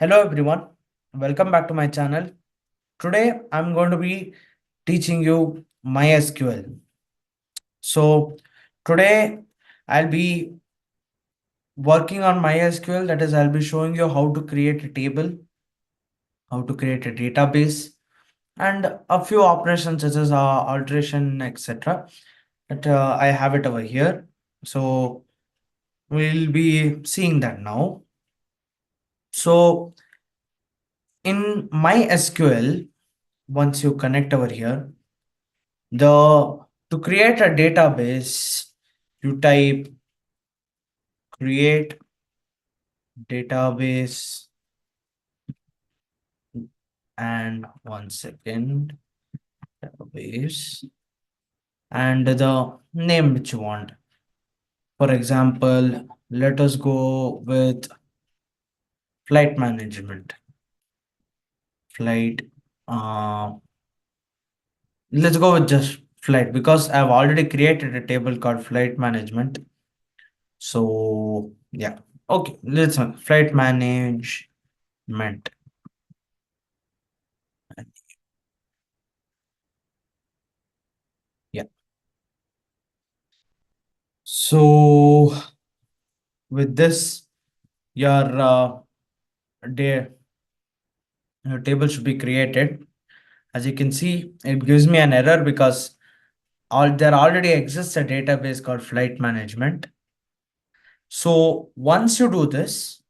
Hello everyone, welcome back to my channel. Today I'm going to be teaching you MySQL. So today I'll be working on MySQL, that is I'll be showing you how to create a table, how to create a database and a few operations such as alteration etc. But I have it over here. So we'll be seeing that now. So in MySQL, once you connect over here, to create a database, you type create database and 1 second database and the name which you want. For example, let us go with flight management. Flight. Let's go with just flight because I've already created a table called flight management. So yeah, okay. Let's flight management. Yeah. So with this, your day your table should be created. As you can see, it gives me an error because there already exists a database called flight management. So once you do this,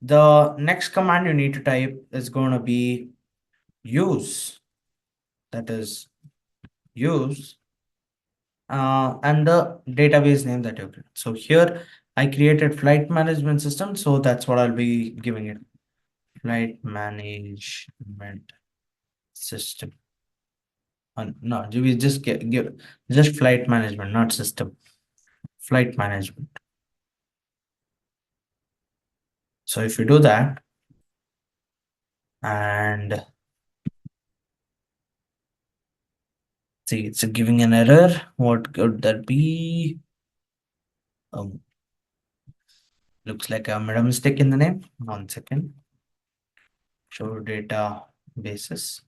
the next command you need to type is going to be use. That is use and the database name that you create. So here I created flight management system, so that's what I'll be giving it. Flight management system. No, we just give just flight management, not system. Flight management. So if you do that and see it's giving an error, what could that be? Looks like I made a mistake in the name. 1 second. Show data basis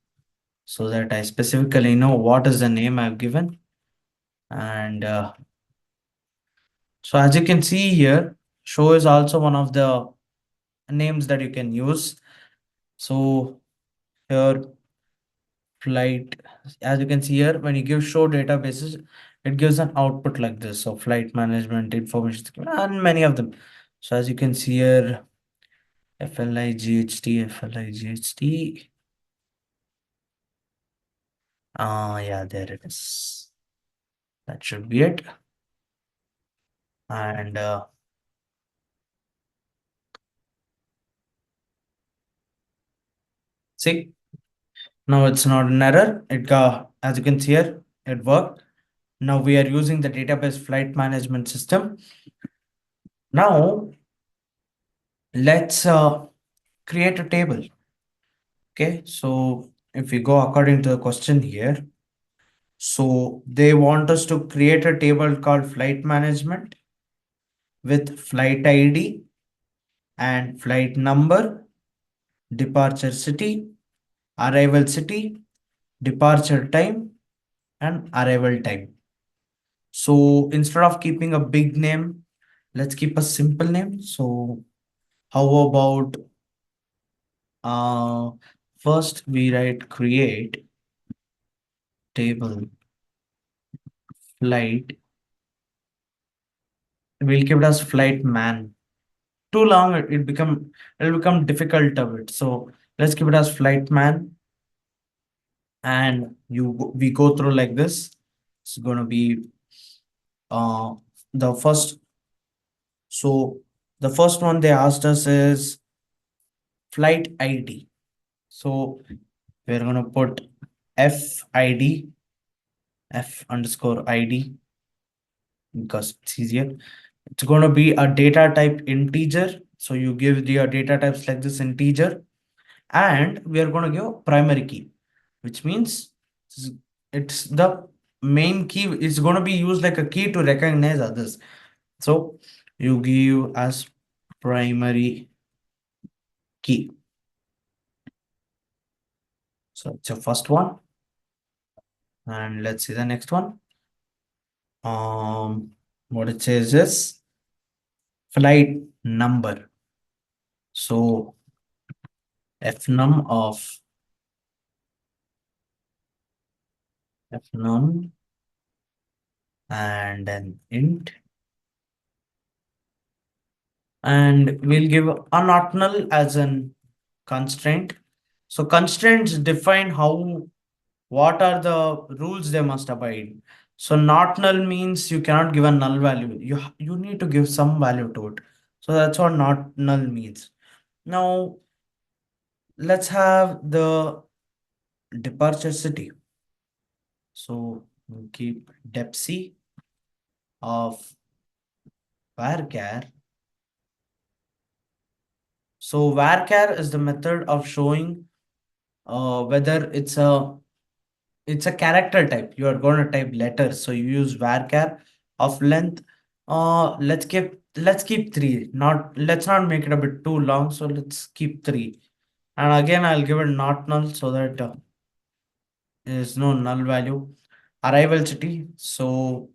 so that I specifically know what is the name I've given. And so as you can see here, show is also one of the names that you can use. So here flight, as you can see here, when you give show databases, it gives an output like this. So flight management information and many of them. So as you can see here, FLIGHT. Yeah, there it is. That should be it. And see, now it's not an error. It got, as you can see here, it worked. Now we are using the database flight management system. Now let's create a table. Okay, so if we go according to the question here, so they want us to create a table called flight management with flight ID and flight number, departure city, arrival city, departure time, and arrival time. So instead of keeping a big name, let's keep a simple name. So how about first we write create table flight. We'll keep it as flight man. Too long, it'll become difficult of it. So let's keep it as flight man. And we go through like this. It's gonna be the first. So the first one they asked us is flight ID. So we're gonna put FID, F underscore ID, because it's easier. It's going to be a data type integer. So you give your data types like this integer, and we are going to give primary key, which means it's the main key. It's going to be used like a key to recognize others. So you give as primary key. So it's your first one. And let's see the next one. What it says is flight number. So fnum of fnum and an int, and we'll give an ordinal as an constraint. So constraints define how what are the rules they must abide. So not null means you cannot give a null value. You need to give some value to it. So that's what not null means. Now let's have the departure city. So we'll keep depc of varchar. So varchar is the method of showing whether it's a character type. You are going to type letters, so you use varchar of length. Let's keep three. Not let's not make it a bit too long. So let's keep three. And again, I'll give it not null so that there is no null value. Arrival city. So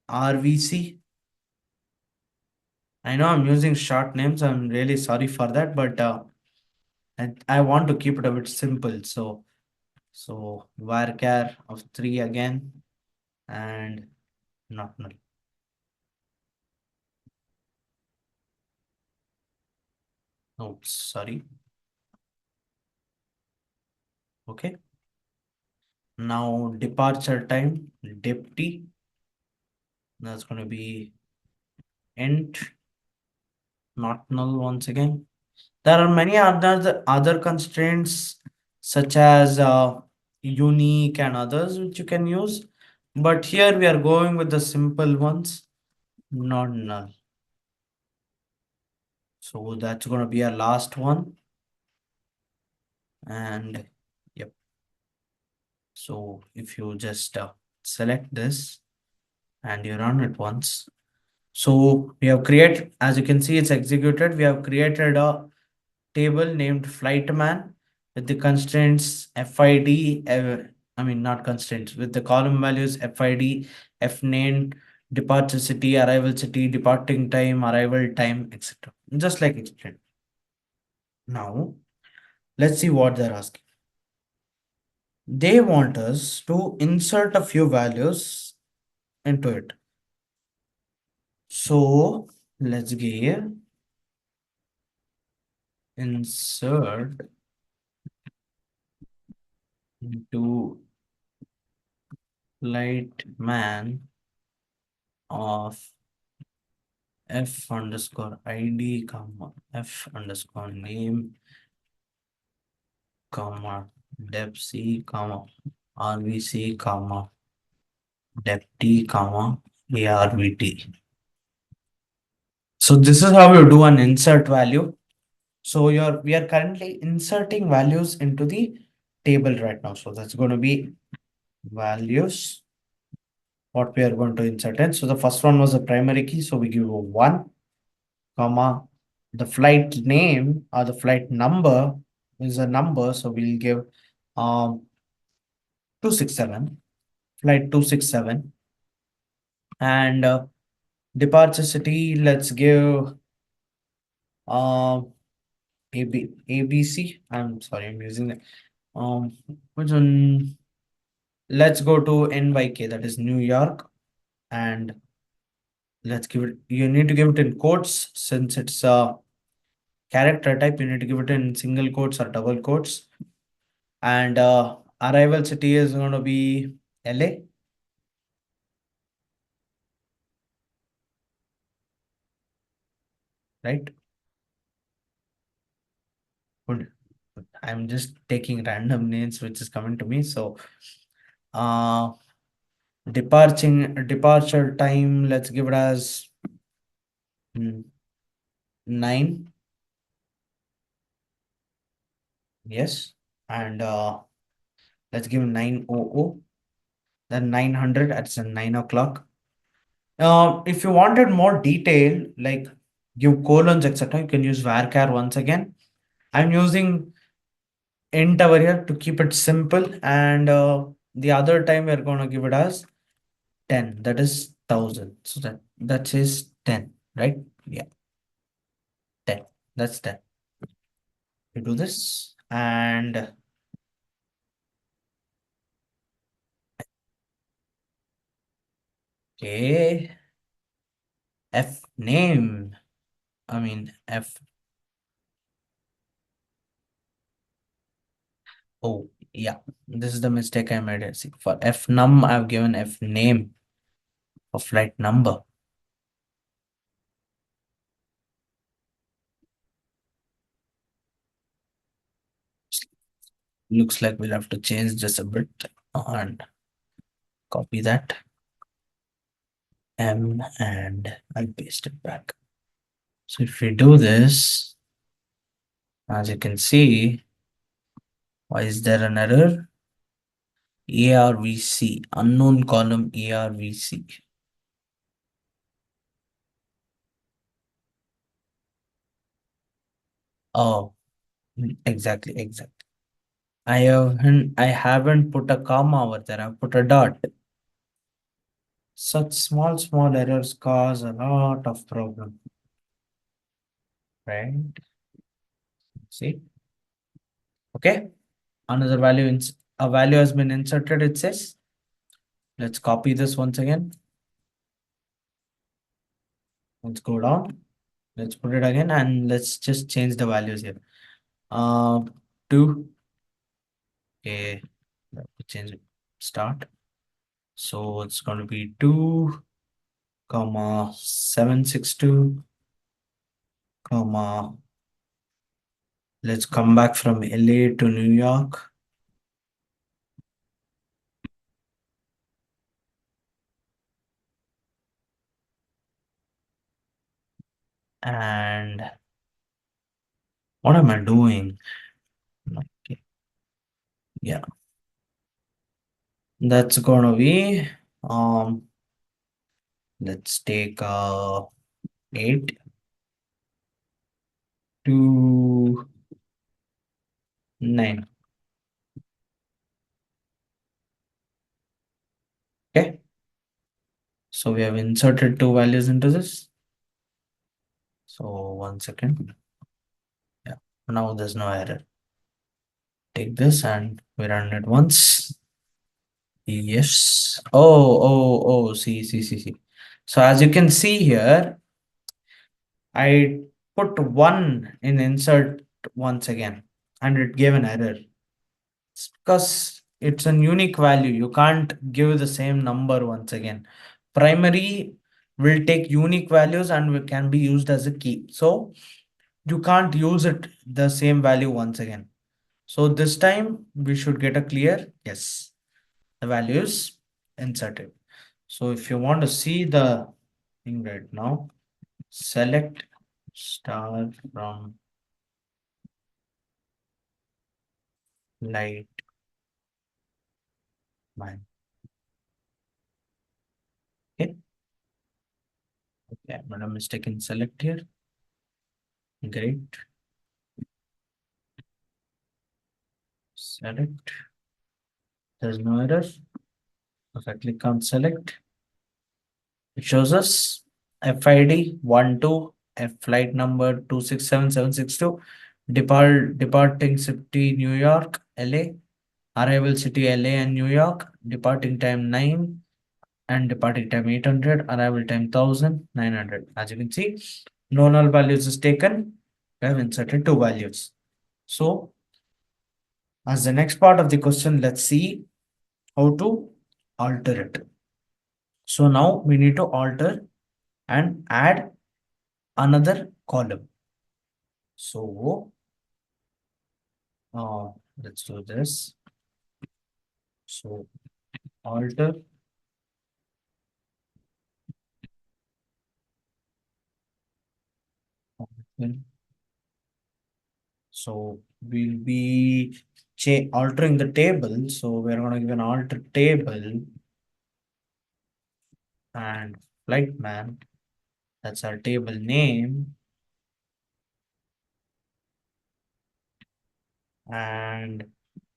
RVC. I know I'm using short names. I'm really sorry for that, but I want to keep it a bit simple. So varchar of three again and not null. Oh, sorry. Okay. Now departure time, depty. That's going to be int, not null once again. There are many other constraints such as unique and others which you can use. But here we are going with the simple ones, not null. So that's going to be our last one. And yep. So if you just select this and you run it once. So we have created, as you can see, it's executed. We have created a table named flightman with the constraints FID, I mean, not constraints, with the column values FID, FNAME, departure city, arrival city, departing time, arrival time, etc. Just like explained. Now, let's see what they're asking. They want us to insert a few values into it. So let's give insert into light man of f underscore id comma f underscore name comma depc comma rvc comma dept comma arvt. So this is how you do an insert value. So we are currently inserting values into the table right now. So that's going to be values what we are going to insert in. So the first one was the primary key. So we give a 1, comma, the flight name or the flight number is a number. So we'll give 267, flight 267. And departure city, let's give ABC. I'm sorry, I'm using that. Which one? Let's go to NYK, that is New York. And let's give it, you need to give it in quotes since it's a character type, you need to give it in single quotes or double quotes. And arrival city is going to be LA. Right? Good. I'm just taking random names which is coming to me. So uh departure time, let's give it as 9. Yes. And let's give 900, then 900 at 9 o'clock. If you wanted more detail, like give colons, etc., you can use varchar once again. I'm using int over here to keep it simple, and the other time we're going to give it as 10, that is 1000. So that is 10, right? Yeah, 10. That's 10. We do this, and okay, f name. I mean f. Oh yeah, this is the mistake I made. See, for f num, I've given f name of flight number. Looks like we'll have to change this a bit and copy that m, and I'll paste it back. So if we do this, as you can see, why is there an error? ARVC, unknown column ARVC. Oh, exactly. I haven't put a comma over there. I've put a dot. Such small errors cause a lot of problem, right? See? Okay. Another value, a value has been inserted, it says. Let's copy this once again. Let's go down. Let's put it again, and let's just change the values here. 2. Okay. Let me change it. Start. So it's going to be 2, comma 762, comma. Let's come back from LA to New York. And what am I doing? Okay. Yeah. That's gonna be let's take 8 to 9. Okay. So we have inserted 2 values into this. So 1 second. Yeah. Now there's no error. Take this and we run it once. Yes. Oh, see. So as you can see here, I put 1 in insert once again, and it gave an error. It's because it's a unique value. You can't give the same number once again. Primary will take unique values and can be used as a key. So you can't use it the same value once again. So this time we should get a clear yes. The value is inserted. So if you want to see the thing right now, select star from light mine. Okay. Okay, I made a mistake in select here. Great. Select. There's no error. If I click on select, it shows us FID 12, F flight number 267762, departing city New York, LA, arrival city LA and New York, departing time 9 and departing time 800, arrival time 1900. As you can see, no null values is taken. We have inserted 2 values. So as the next part of the question, let's see how to alter it. So now we need to alter and add another column. So let's do this. So alter function. So we'll be altering the table. So we're going to give an alter table and flight man. That's our table name. and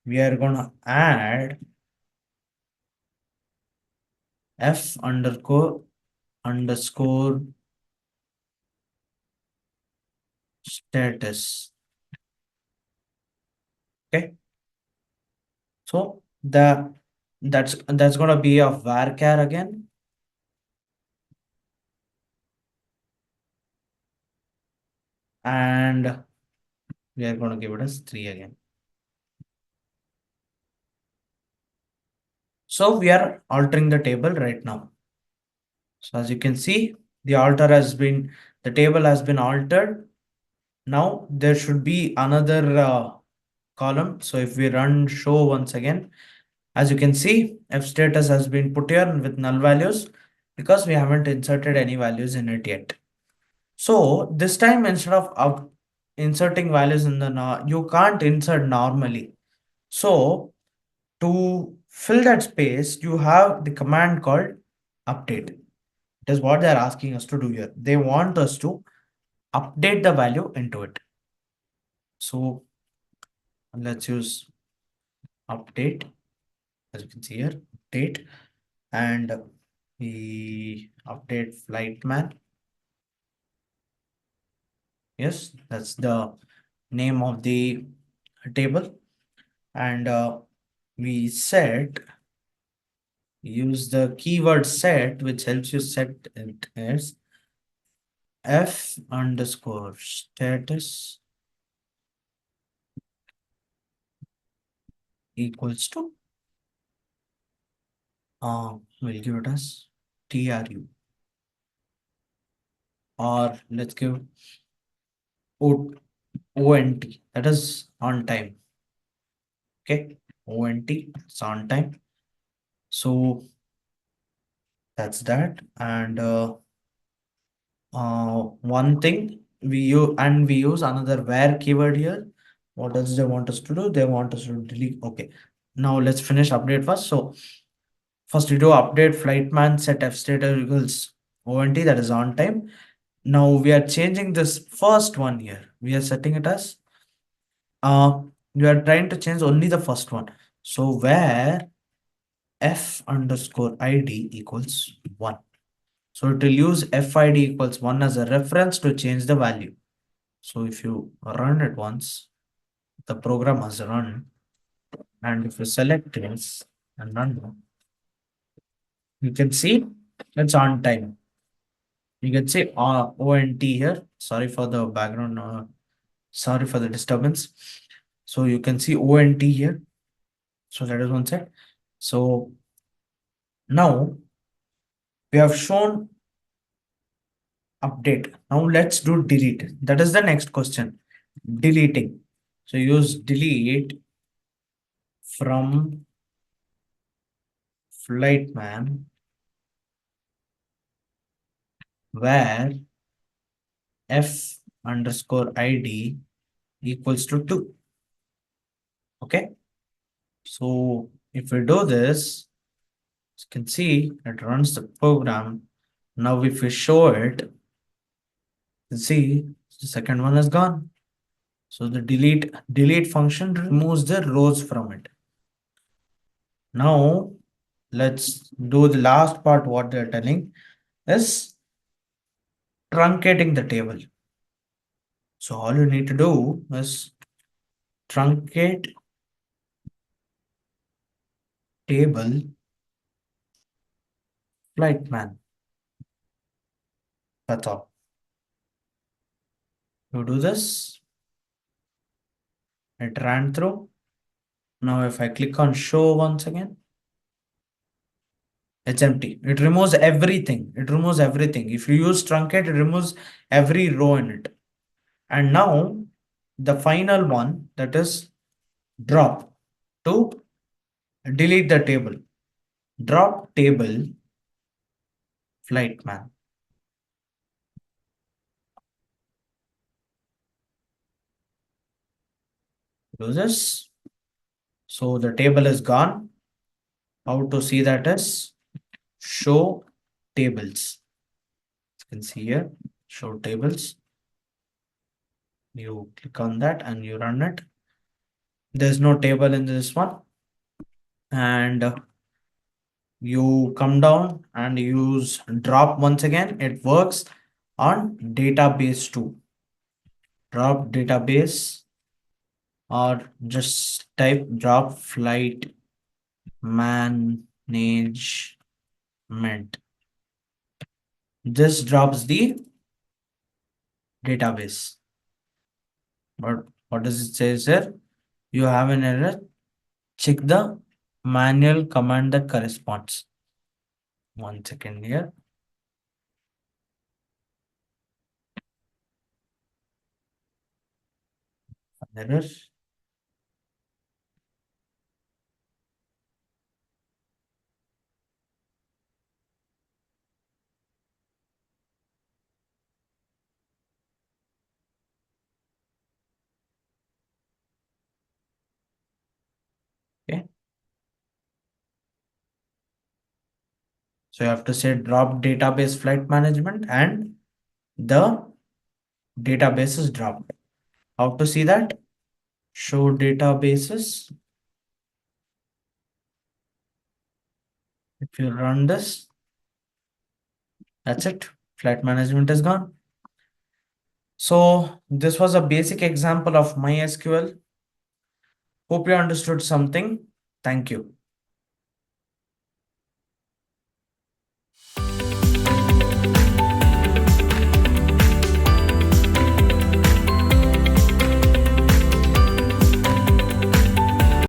we are gonna add f underscore status. Okay, so that's gonna be a varchar again, and we are gonna give it as 3 again. So we are altering the table right now. So as you can see, the table has been altered. Now there should be another column. So if we run show once again, as you can see, f status has been put here with null values because we haven't inserted any values in it yet. So this time instead of inserting values in the you can't insert normally. So to fill that space, you have the command called update. It is what they're asking us to do here. They want us to update the value into it. So let's use update, as you can see here, update, and we update flight man. Yes, that's the name of the table. And we set, use the keyword set, which helps you set it as f underscore status equals to, we'll give it as tru, or let's give ONT, that is on time. Okay, ONT, it's on time. So that's that. And one thing we use another where keyword here. What else they want us to do? They want us to delete. Okay, now let's finish update first. So first we do update flightman set f status equals ONT, that is on time. Now we are changing this first one here. We are setting it as we are trying to change only the first one. So where f underscore id equals 1. So it will use FID equals 1 as a reference to change the value. So if you run it once, the program has run, and if you select this and run it, you can see it's on time. You can see ONT here. Sorry for the background, sorry for the disturbance. So you can see ONT here. So that is one set. So now we have shown update. Now let's do delete. That is the next question. Deleting. So use delete from flightman where f underscore id equals to 2. Okay. So if we do this, you can see it runs the program. Now if we show it, you see the second one is gone. So the delete function removes the rows from it. Now let's do the last part. What they're telling is truncating the table. So all you need to do is truncate table flightman. That's all. You do this, it ran through. Now if I click on show once again, it's empty. It removes everything. It removes everything. If you use truncate, it removes every row in it. And now the final one, that is drop, to delete the table. Drop table flightman. Do this. So the table is gone. How to see that is show tables. You can see here, show tables. You click on that and you run it. There's no table in this one. And you come down and use drop once again. It works on database too. Drop database, or just type drop flight management. This drops the database. But what does it say here? You have an error. Check the manual command that corresponds. 1 second here. Error. Okay. So you have to say drop database flight management and the database is dropped. How to see that? Show databases. If you run this, that's it. Flight management is gone. So this was a basic example of MySQL. Hope you understood something. Thank you.